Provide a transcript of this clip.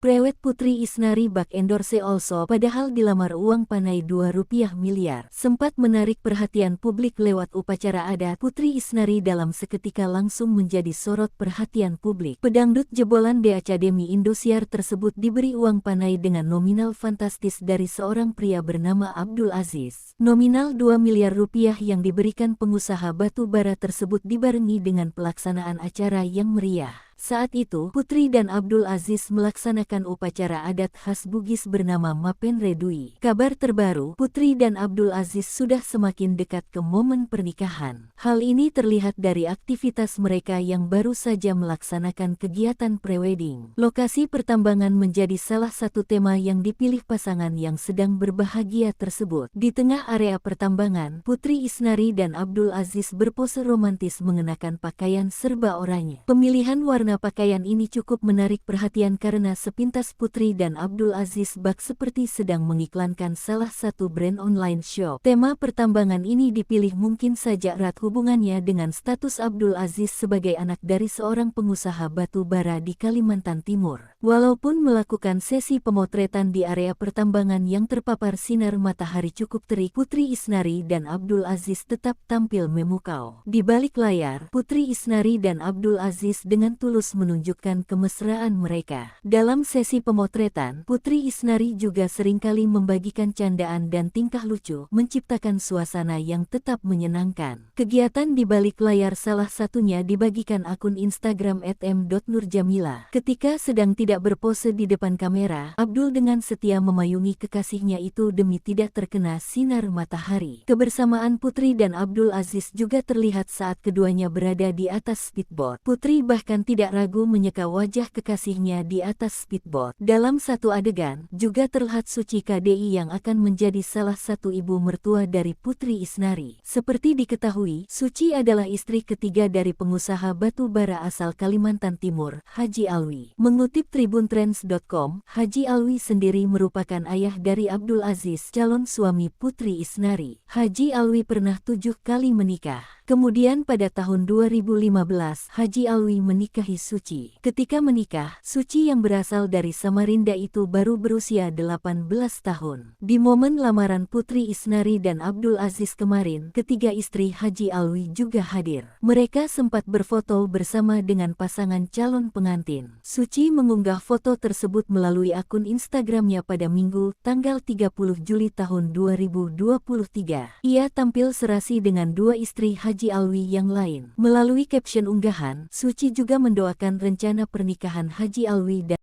Prewed Putri Isnari bak endorse also padahal dilamar uang panai Rp2 miliar. Sempat menarik perhatian publik lewat upacara adat, Putri Isnari dalam seketika langsung menjadi sorot perhatian publik. Pedangdut jebolan The Academy Indosiar tersebut diberi uang panai dengan nominal fantastis dari seorang pria bernama Abdul Aziz. Nominal Rp2 miliar yang diberikan pengusaha batu bara tersebut dibarengi dengan pelaksanaan acara yang meriah. Saat itu, Putri dan Abdul Aziz melaksanakan upacara adat khas Bugis bernama Mapen Redui. Kabar terbaru, Putri dan Abdul Aziz sudah semakin dekat ke momen pernikahan. Hal ini terlihat dari aktivitas mereka yang baru saja melaksanakan kegiatan prewedding. Lokasi pertambangan menjadi salah satu tema yang dipilih pasangan yang sedang berbahagia tersebut. Di tengah area pertambangan, Putri Isnari dan Abdul Aziz berpose romantis mengenakan pakaian serba oranye. Pemilihan warna pakaian ini cukup menarik perhatian karena sepintas Putri dan Abdul Aziz bak seperti sedang mengiklankan salah satu brand online shop. Tema pertambangan ini dipilih mungkin saja erat hubungannya dengan status Abdul Aziz sebagai anak dari seorang pengusaha batu bara di Kalimantan Timur. Walaupun melakukan sesi pemotretan di area pertambangan yang terpapar sinar matahari cukup terik, Putri Isnari dan Abdul Aziz tetap tampil memukau. Di balik layar, Putri Isnari dan Abdul Aziz dengan tulus menunjukkan kemesraan mereka. Dalam sesi pemotretan, Putri Isnari juga seringkali membagikan candaan dan tingkah lucu, menciptakan suasana yang tetap menyenangkan. Kegiatan di balik layar salah satunya dibagikan akun Instagram @m.nurjamila. Ketika sedang tidak berpose di depan kamera, Abdul dengan setia memayungi kekasihnya itu demi tidak terkena sinar matahari. Kebersamaan Putri dan Abdul Aziz juga terlihat saat keduanya berada di atas speedboat. Putri bahkan tidak ragu menyeka wajah kekasihnya di atas speedboat. Dalam satu adegan, juga terlihat Suci KDI yang akan menjadi salah satu ibu mertua dari Putri Isnari. Seperti diketahui, Suci adalah istri ketiga dari pengusaha batu bara asal Kalimantan Timur, Haji Alwi. Mengutip tribuntrends.com, Haji Alwi sendiri merupakan ayah dari Abdul Aziz, calon suami Putri Isnari. Haji Alwi pernah 7 kali menikah. Kemudian pada tahun 2015, Haji Alwi menikahi Suci. Ketika menikah, Suci yang berasal dari Samarinda itu baru berusia 18 tahun. Di momen lamaran Putri Isnari dan Abdul Aziz kemarin, ketiga istri Haji Alwi juga hadir. Mereka sempat berfoto bersama dengan pasangan calon pengantin. Suci mengunggah foto tersebut melalui akun Instagramnya pada Minggu, tanggal 30 Juli tahun 2023. Ia tampil serasi dengan dua istri Haji Alwi yang lain. Melalui caption unggahan, Suci juga mendoakan rencana pernikahan Haji Alwi dan